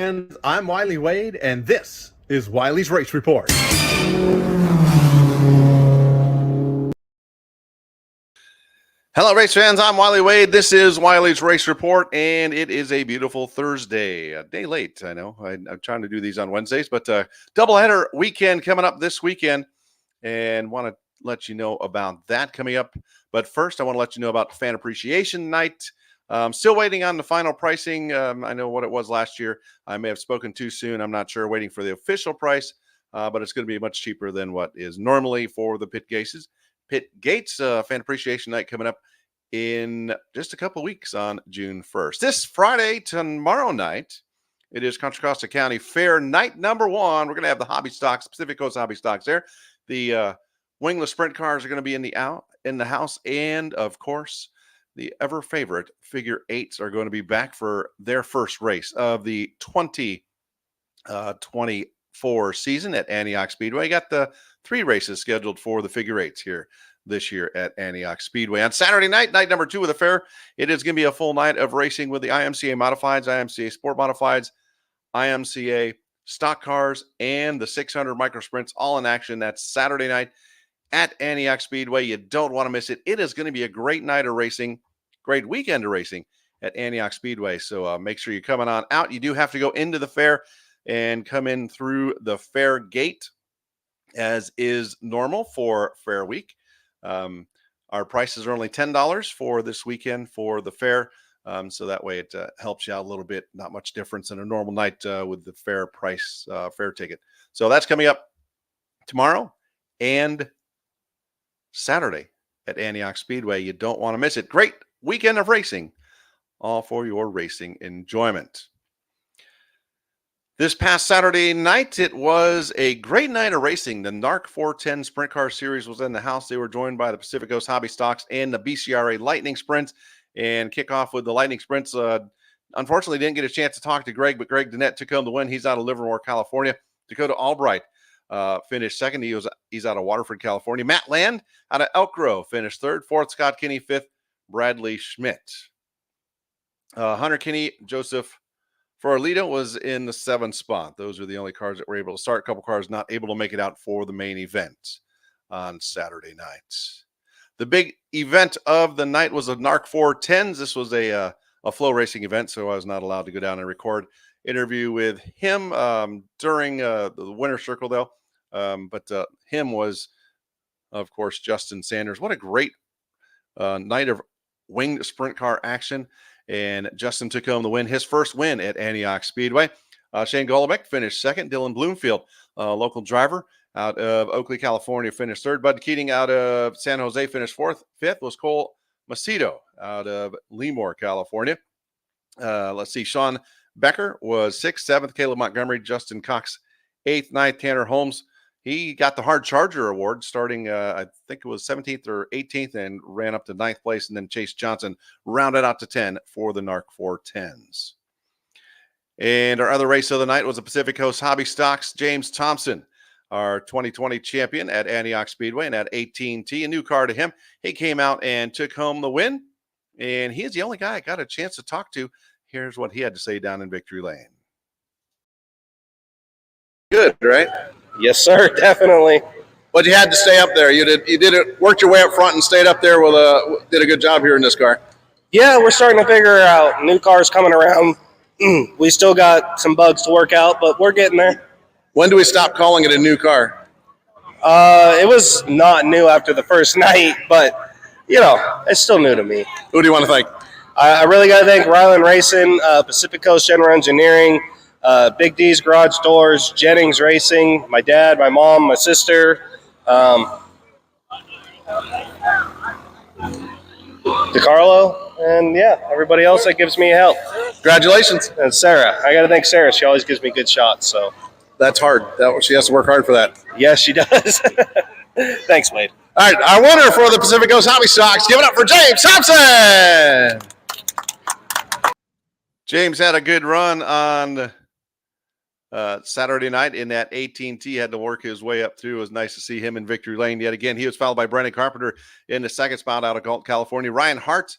And I'm Wylie Wade, and this is Wylie's Race Report. Hello, race fans. I'm Wylie Wade. This is Wylie's Race Report, and it is a beautiful Thursday. A day late, I know. I'm trying to do these on Wednesdays, but doubleheader weekend coming up this weekend, and want to let you know about that coming up. But first, I want to let you know about Fan Appreciation Night. Still waiting on the final pricing. I know what it was last year. I may have spoken too soon. I'm not sure. Waiting for the official price, but it's going to be much cheaper than what is normally for the pit gates. Fan Appreciation Night coming up in just a couple of weeks on June 1st. This Friday, tomorrow night, it is Contra Costa County Fair night number 1. We're going to have the hobby stocks, Pacific Coast hobby stocks there. The wingless sprint cars are going to be in the house, and of course, the ever favorite figure eights are going to be back for their first race of the 2024 season at Antioch Speedway. You got the 3 races scheduled for the figure eights here this year at Antioch Speedway. On Saturday night, night number 2 of the fair, it is going to be a full night of racing with the IMCA Modifieds, IMCA Sport Modifieds, IMCA Stock Cars, and the 600 Micro Sprints all in action. That's Saturday night at Antioch Speedway. You don't want to miss it. It is going to be a great night of racing, great weekend of racing at Antioch Speedway. So make sure you're coming on out. You do have to go into the fair and come in through the fair gate, as is normal for Fair Week. Our prices are only $10 for this weekend for the fair. So that way it helps you out a little bit. Not much difference in a normal night with the fair price, fair ticket. So that's coming up tomorrow and Saturday at Antioch Speedway. You don't want to miss it. Great weekend of racing, all for your racing enjoyment. This past Saturday night, it was a great night of racing. The NARC 410 Sprint Car Series was in the house. They were joined by the Pacific Coast Hobby Stocks and the BCRA Lightning Sprints. And kick off with the Lightning Sprints. Unfortunately, didn't get a chance to talk to Greg, but Greg Dennett took home the win. He's out of Livermore, California. Dakota Albright finished second. He's out of Waterford, California. Matt Land out of Elk Grove finished third. Fourth, Scott Kinney. Fifth, Bradley Schmidt. Hunter Kinney, Joseph Ferolito was in the 7th spot. Those are the only cars that were able to start. A couple cars not able to make it out for the main event on Saturday night. The big event of the night was a NARC 410s. This was a flow racing event, so I was not allowed to go down and record interview with him during the winner circle, though. But him was, of course, Justin Sanders. What a great night of winged sprint car action. And Justin took home the win, his first win at Antioch Speedway. Shane Golobic finished second. Dylan Bloomfield, local driver out of Oakley, California, finished third. Bud Keating out of San Jose finished fourth. Fifth was Cole Macedo out of Lemoore, California. Let's see. Sean Becker was 6th. 7th, Caleb Montgomery, Justin Cox 8th. 9th, Tanner Holmes. He got the Hard Charger Award starting, I think it was 17th or 18th, and ran up to 9th place. And then Chase Johnson rounded out to 10 for the NARC 410s. And our other race of the night was the Pacific Coast Hobby Stocks. James Thompson, our 2020 champion at Antioch Speedway and at 18T, a new car to him. He came out and took home the win, and he is the only guy I got a chance to talk to. Here's what he had to say down in Victory Lane. Good, right? Yes, sir, definitely. But you had to stay up there. You did it, worked your way up front and stayed up there did a good job here in this car. Yeah, we're starting to figure out. New cars coming around. We still got some bugs to work out, but we're getting there. When do we stop calling it a new car? It was not new after the first night, but, it's still new to me. Who do you want to thank? I really got to thank Ryland Racing, Pacific Coast General Engineering, Big D's Garage Doors, Jennings Racing, my dad, my mom, my sister, DeCarlo, and everybody else that gives me help. Congratulations. And Sarah. I got to thank Sarah. She always gives me good shots. So that's hard. She has to work hard for that. Yes, she does. Thanks, Wade. All right, our winner for the Pacific Coast Hobby Stocks, give it up for James Thompson. James had a good run on Saturday night in that 18T, had to work his way up through. It was nice to see him in victory lane yet again. He was followed by Brandon Carpenter in the 2nd spot out of Galt, California. Ryan Hart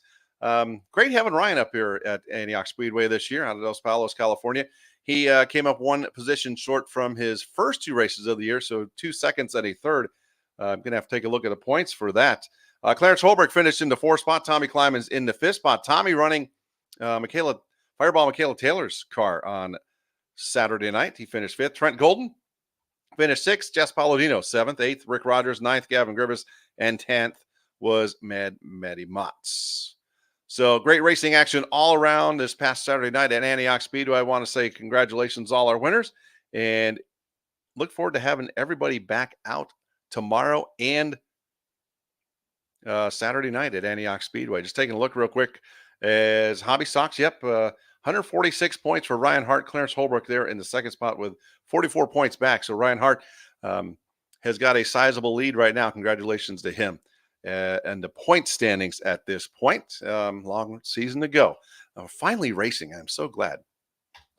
Great having Ryan up here at Antioch Speedway this year out of Los Palos, California. He came up one position short from his first 2 races of the year, so 2 seconds and a third. I'm going to have to take a look at the points for that. Clarence Holbrook finished in the 4th spot. Tommy Kleiman's in the 5th spot. Tommy running Fireball Michaela Taylor's car on Saturday night. He finished 5th. Trent Golden finished 6th. Jess Palladino 7th. 8th. Rick Rogers 9th. Gavin Gribbis. And 10th was Maddie Motts. So great racing action all around this past Saturday night at Antioch Speedway. I want to say congratulations all our winners and look forward to having everybody back out tomorrow and Saturday night at Antioch Speedway. Just taking a look real quick as Hobby Stocks. Yep, 146 points for Ryan Hart. Clarence Holbrook there in the 2nd spot with 44 points back. So Ryan Hart has got a sizable lead right now. Congratulations to him. And the point standings at this point. Long season to go. Finally racing. I'm so glad.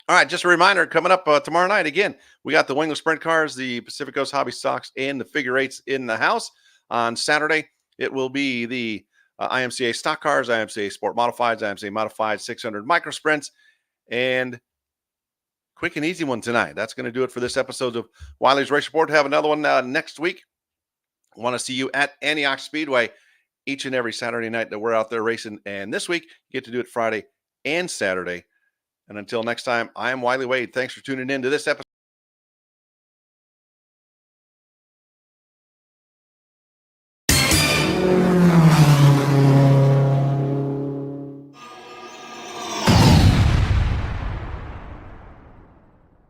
All right, just a reminder, coming up tomorrow night, again, we got the Wingless Sprint Cars, the Pacific Coast Hobby Stocks, and the Figure Eights in the house. On Saturday, it will be the IMCA Stock Cars, IMCA Sport Modifieds, IMCA Modified 600 Micro Sprints, and quick and easy one tonight. That's going to do it for this episode of Wylie's Race Report. Have another one next week. I want to see you at Antioch Speedway each and every Saturday night that we're out there racing. And this week, you get to do it Friday and Saturday. And until next time, I am Wylie Wade. Thanks for tuning in to this episode.